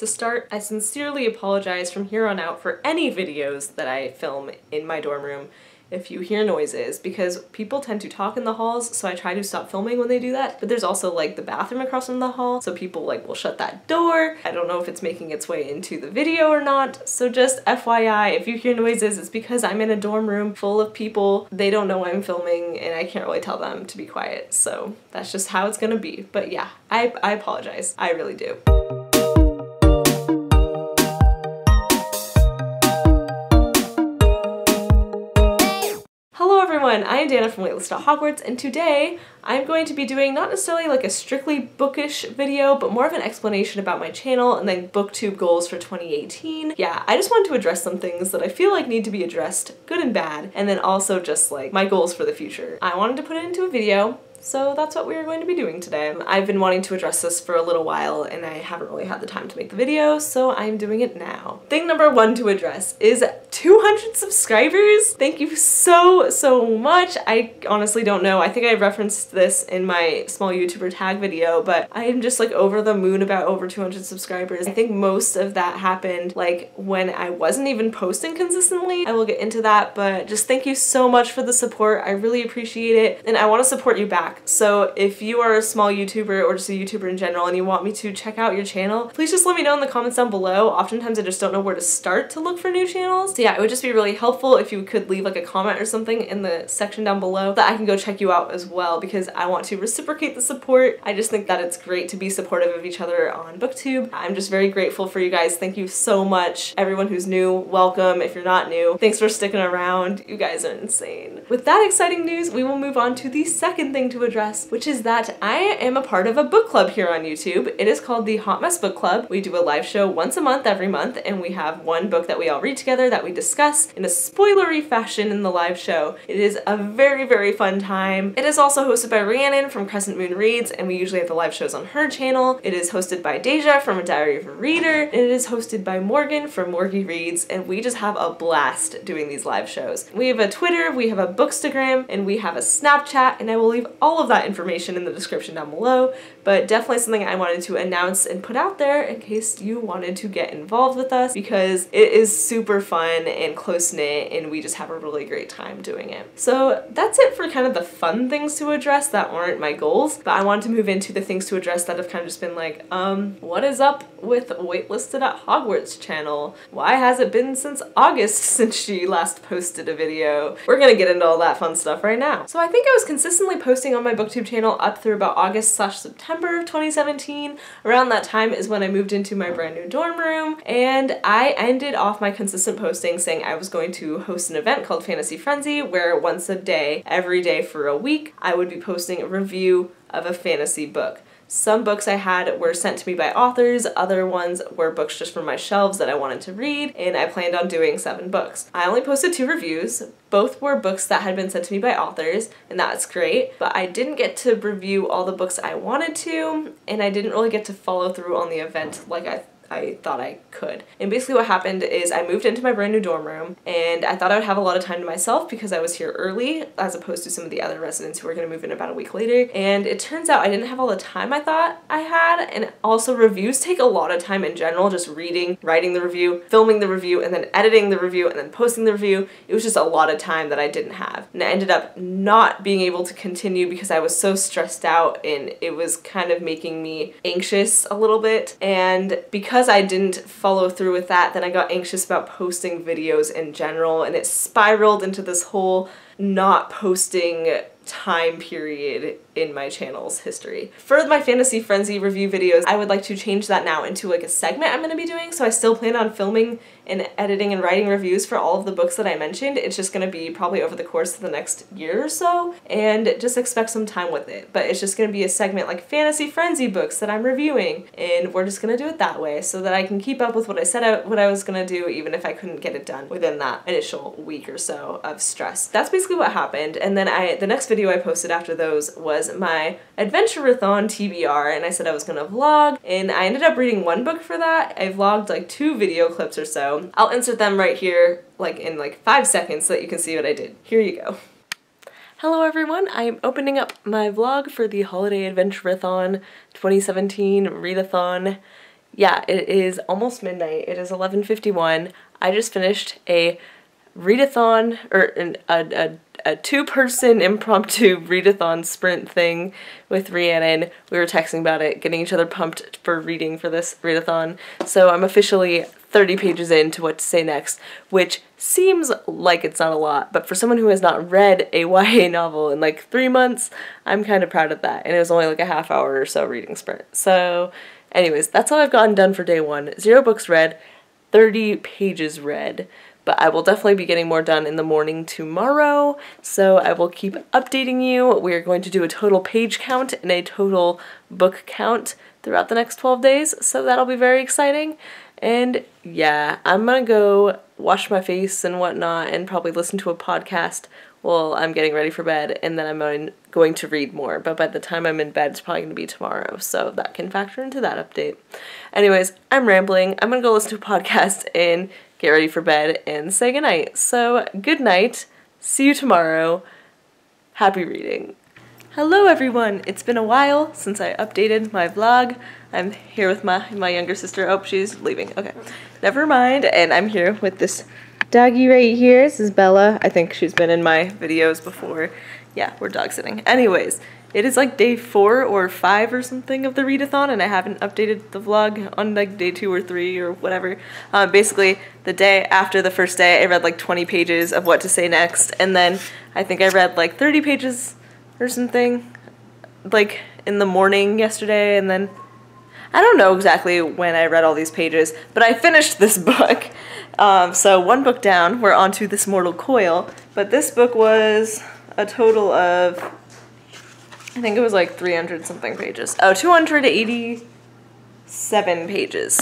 To start, I sincerely apologize from here on out for any videos that I film in my dorm room if you hear noises, because people tend to talk in the halls, so I try to stop filming when they do that. But there's also like the bathroom across from the hall, so people like will shut that door. I don't know if it's making its way into the video or not, so just FYI, if you hear noises, it's because I'm in a dorm room full of people. They don't know I'm filming and I can't really tell them to be quiet, so that's just how it's gonna be. But yeah, I apologize. I really do. Hello everyone, I am Dana from waitlisted.at.hogwarts, and today I'm going to be doing not necessarily like a strictly bookish video, but more of an explanation about my channel and then booktube goals for 2018. Yeah, I just wanted to address some things that I feel like need to be addressed, good and bad, and then also just like my goals for the future. I wanted to put it into a video, so that's what we're going to be doing today. I've been wanting to address this for a little while and I haven't really had the time to make the video, so I'm doing it now. Thing number one to address is 200 subscribers. Thank you so much. I honestly don't know. I think I referenced this in my small YouTuber tag video, but I am just like over the moon about over 200 subscribers. I think most of that happened like when I wasn't even posting consistently. I will get into that, but just thank you so much for the support. I really appreciate it, and I want to support you back. So if you are a small YouTuber or just a YouTuber in general and you want me to check out your channel, please just let me know in the comments down below. Oftentimes I just don't know where to start to look for new channels. So yeah, it would just be really helpful if you could leave like a comment or something in the section down below that I can go check you out as well, because I want to reciprocate the support. I just think that it's great to be supportive of each other on booktube. I'm just very grateful for you guys. Thank you so much. Everyone who's new, welcome. If you're not new, thanks for sticking around. You guys are insane. With that exciting news, we will move on to the second thing to address, which is that I am a part of a book club here on YouTube. It is called the Hot Mess Book Club. We do a live show once a month every month, and we have one book that we all read together that we discuss in a spoilery fashion in the live show. It is a very fun time. It is also hosted by Rhiannon from Crescent Moon Reads, and we usually have the live shows on her channel. It is hosted by Deja from A Diary of a Reader, and it is hosted by Morgan from Morgie Reads, and we just have a blast doing these live shows. We have a Twitter, we have a Bookstagram, and we have a Snapchat, and I will leave all of that information in the description down below, but definitely something I wanted to announce and put out there in case you wanted to get involved with us, because it is super fun and close-knit and we just have a really great time doing it. So that's it for kind of the fun things to address that aren't my goals, but I wanted to move into the things to address that have kind of just been like, what is up with Waitlisted at Hogwarts channel? Why has it been since August since she last posted a video? We're gonna get into all that fun stuff right now. So I think I was consistently posting on my booktube channel up through about August/September of 2017. Around that time is when I moved into my brand new dorm room, and I ended off my consistent posting saying I was going to host an event called Fantasy Frenzy, where once a day, every day for a week, I would be posting a review of a fantasy book. Some books I had were sent to me by authors, other ones were books just from my shelves that I wanted to read, and I planned on doing 7 books. I only posted 2 reviews. Both were books that had been sent to me by authors, and that's great, but I didn't get to review all the books I wanted to, and I didn't really get to follow through on the event like I thought I could. And basically what happened is I moved into my brand new dorm room, and I thought I would have a lot of time to myself because I was here early as opposed to some of the other residents who were going to move in about a week later. And it turns out I didn't have all the time I thought I had, and also reviews take a lot of time in general, just reading, writing the review, filming the review, and then editing the review, and then posting the review. It was just a lot of time that I didn't have. And I ended up not being able to continue because I was so stressed out, and it was kind of making me anxious a little bit. And because I didn't follow through with that, then I got anxious about posting videos in general, and it spiraled into this whole not posting time period in my channel's history. For my Fantasy Frenzy review videos, I would like to change that now into like a segment I'm going to be doing, so I still plan on filming and editing and writing reviews for all of the books that I mentioned. It's just going to be probably over the course of the next year or so, and just expect some time with it. But it's just going to be a segment like Fantasy Frenzy books that I'm reviewing, and we're just going to do it that way so that I can keep up with what I said I was going to do, even if I couldn't get it done within that initial week or so of stress. That's basically what happened, and then the next video I posted after those was my Adventure-a-thon TBR, and I said I was gonna vlog, and I ended up reading 1 book for that. I vlogged like 2 video clips or so. I'll insert them right here like in like 5 seconds so that you can see what I did. Here you go. Hello everyone, I am opening up my vlog for the Holiday Adventure-a-thon 2017 readathon, Yeah, it is almost midnight. It is 11:51. I just finished a readathon, or a two-person impromptu readathon sprint thing with Rhiannon. We were texting about it, getting each other pumped for reading for this readathon. So I'm officially 30 pages into What to Say Next, which seems like it's not a lot, but for someone who has not read a YA novel in like 3 months, I'm kind of proud of that. And it was only like a half hour or so reading sprint. So anyways, that's all I've gotten done for day one. 0 books read, 30 pages read. But I will definitely be getting more done in the morning tomorrow, so I will keep updating you. We are going to do a total page count and a total book count throughout the next 12 days, so that'll be very exciting. And yeah, I'm gonna go wash my face and whatnot and probably listen to a podcast while I'm getting ready for bed, and then I'm going to read more. But by the time I'm in bed, it's probably going to be tomorrow, so that can factor into that update. Anyways, I'm rambling. I'm gonna go listen to a podcast and get ready for bed and say goodnight. So good night. See you tomorrow. Happy reading. Hello everyone. It's been a while since I updated my vlog. I'm here with my younger sister. Oh, she's leaving. Okay. Never mind. And I'm here with this doggy right here. This is Bella. I think she's been in my videos before. Yeah, we're dog sitting. Anyways, it is like day 4 or 5 or something of the readathon, and I haven't updated the vlog on like day 2 or 3 or whatever. Basically, the day after the first day, I read like 20 pages of What to Say Next, and then I think I read like 30 pages or something like in the morning yesterday, and then I don't know exactly when I read all these pages, but I finished this book. So 1 book down, we're on to This Mortal Coil, but this book was a total of, I think it was like 300 something pages. Oh, 287 pages.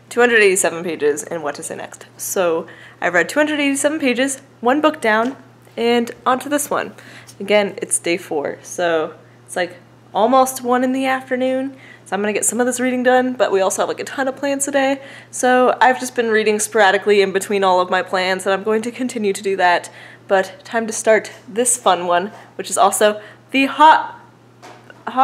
287 pages in What to Say Next. So I read 287 pages, 1 book down, and onto this one. Again, it's day 4, so it's like almost 1 in the afternoon. So I'm gonna get some of this reading done, but we also have like a ton of plans today. So I've just been reading sporadically in between all of my plans, and I'm going to continue to do that. But time to start this fun one, which is also the Hot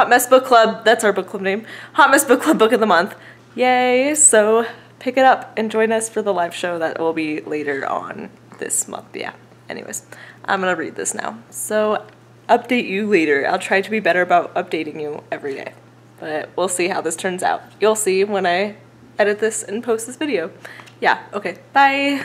Mess Book Club, that's our book club name, Hot Mess Book Club Book of the Month. Yay! So pick it up and join us for the live show that will be later on this month. Yeah, anyways, I'm gonna read this now. So update you later. I'll try to be better about updating you every day, but we'll see how this turns out. You'll see when I edit this and post this video. Yeah, okay, bye!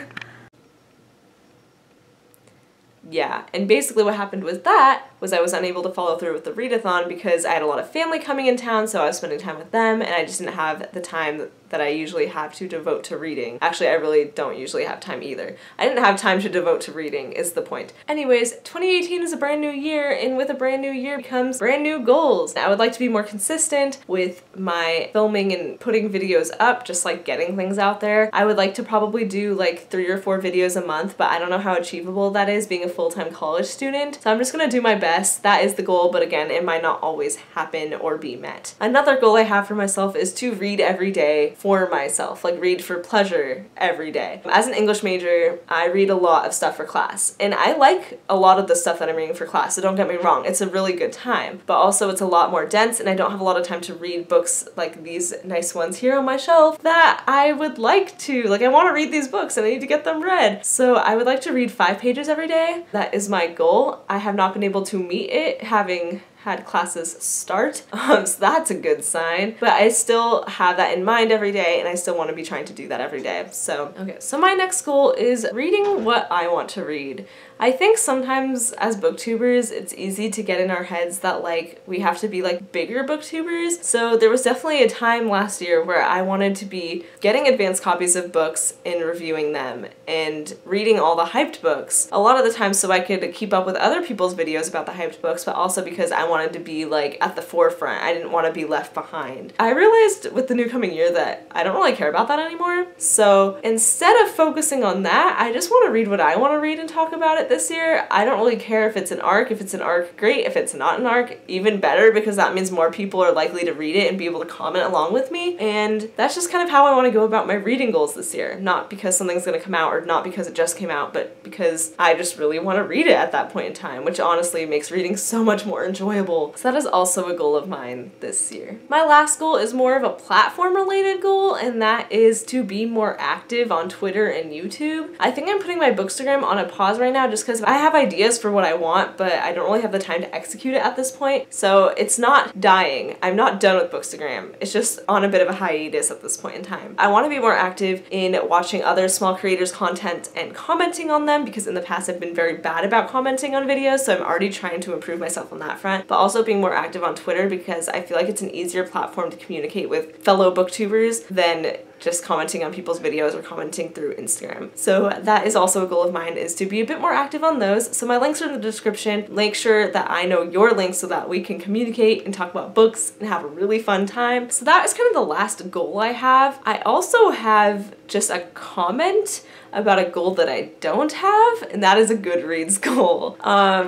Yeah, and basically what happened was I was unable to follow through with the readathon because I had a lot of family coming in town, so I was spending time with them, and I just didn't have the time that I usually have to devote to reading. Actually, I really don't usually have time either. I didn't have time to devote to reading, is the point. Anyways, 2018 is a brand new year, and with a brand new year comes brand new goals. I would like to be more consistent with my filming and putting videos up, just like getting things out there. I would like to probably do like 3 or 4 videos a month, but I don't know how achievable that is being a full-time college student. So I'm just gonna do my best. That is the goal, but again, it might not always happen or be met. Another goal I have for myself is to read every day for myself, like read for pleasure every day. As an English major, I read a lot of stuff for class, and I like a lot of the stuff that I'm reading for class, so don't get me wrong, it's a really good time, but also it's a lot more dense, and I don't have a lot of time to read books like these nice ones here on my shelf that I would like to. Like, I want to read these books and I need to get them read. So I would like to read 5 pages every day. That is my goal. I have not been able to meet it, having had classes start, so that's a good sign, but I still have that in mind every day, and I still want to be trying to do that every day. So okay, so my next goal is reading what I want to read. I think sometimes as booktubers, it's easy to get in our heads that like we have to be like bigger booktubers. So there was definitely a time last year where I wanted to be getting advanced copies of books and reviewing them and reading all the hyped books. A lot of the time so I could keep up with other people's videos about the hyped books, but also because I wanted to be like at the forefront. I didn't want to be left behind. I realized with the new coming year that I don't really care about that anymore. So instead of focusing on that, I just want to read what I want to read and talk about it this year. I don't really care if it's an arc. If it's an arc, great. If it's not an arc, even better, because that means more people are likely to read it and be able to comment along with me. And that's just kind of how I want to go about my reading goals this year. Not because something's going to come out or not because it just came out, but because I just really want to read it at that point in time, which honestly makes reading so much more enjoyable enjoyable. So that is also a goal of mine this year. My last goal is more of a platform related goal, and that is to be more active on Twitter and YouTube. I think I'm putting my Bookstagram on a pause right now just because I have ideas for what I want, but I don't really have the time to execute it at this point. So it's not dying. I'm not done with Bookstagram. It's just on a bit of a hiatus at this point in time. I want to be more active in watching other small creators' content and commenting on them, because in the past I've been very bad about commenting on videos, so I'm already trying to improve myself on that front. But also being more active on Twitter, because I feel like it's an easier platform to communicate with fellow booktubers than just commenting on people's videos or commenting through Instagram. So that is also a goal of mine, is to be a bit more active on those. So my links are in the description. Make sure that I know your links so that we can communicate and talk about books and have a really fun time. So that is kind of the last goal I have. I also have just a comment about a goal that I don't have, and that is a Goodreads goal.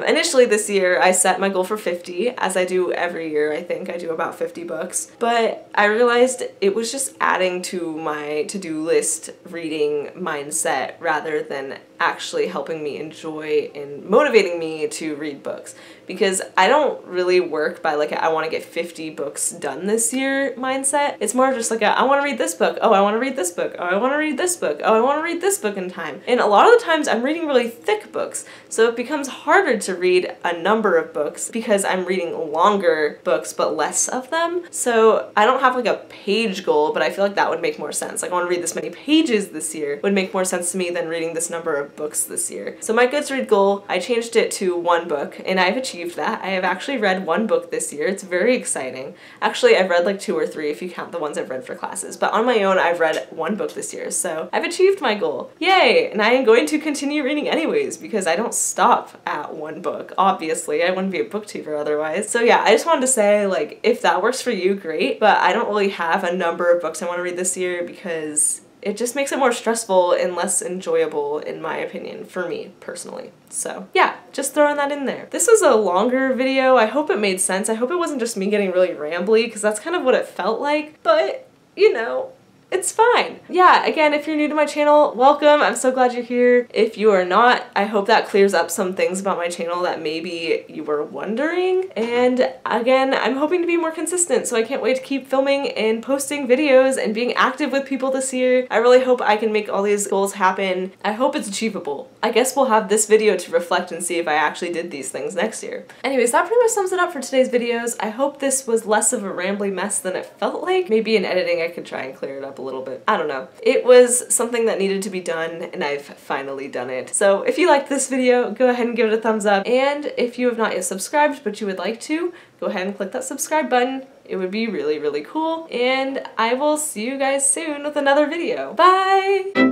Initially this year I set my goal for 50, as I do every year. I think I do about 50 books, but I realized it was just adding to my to-do list reading mindset rather than actually helping me enjoy and motivating me to read books, because I don't really work by like I want to get 50 books done this year mindset. It's more just like I want to read this book, oh I want to read this book, oh I want to read this book, oh I want to read this book in time. And a lot of the times I'm reading really thick books, so it becomes harder to read a number of books because I'm reading longer books but less of them. So I don't have like a page goal, but I feel like that would make more sense. Like I want to read this many pages this year would make more sense to me than reading this number of books this year. So my Goodreads goal, I changed it to 1 book, and I've achieved that. I have actually read 1 book this year. It's very exciting. Actually, I've read like 2 or 3 if you count the ones I've read for classes, but on my own I've read 1 book this year, so I've achieved my goal. Yay! And I am going to continue reading anyways, because I don't stop at 1 book. Obviously, I wouldn't be a booktuber otherwise. So yeah, I just wanted to say, like, if that works for you, great, but I don't really have a number of books I want to read this year because it just makes it more stressful and less enjoyable, in my opinion, for me personally. So yeah, just throwing that in there. This was a longer video. I hope it made sense. I hope it wasn't just me getting really rambly, because that's kind of what it felt like, but you know, it's fine. Yeah, again, if you're new to my channel, welcome. I'm so glad you're here. If you are not, I hope that clears up some things about my channel that maybe you were wondering. And again, I'm hoping to be more consistent, so I can't wait to keep filming and posting videos and being active with people this year. I really hope I can make all these goals happen. I hope it's achievable. I guess we'll have this video to reflect and see if I actually did these things next year. Anyways, that pretty much sums it up for today's videos. I hope this was less of a rambly mess than it felt like. Maybe in editing I could try and clear it up a little bit. I don't know. It was something that needed to be done, and I've finally done it. So if you liked this video, go ahead and give it a thumbs up. And if you have not yet subscribed but you would like to, go ahead and click that subscribe button. It would be really, really cool. And I will see you guys soon with another video. Bye!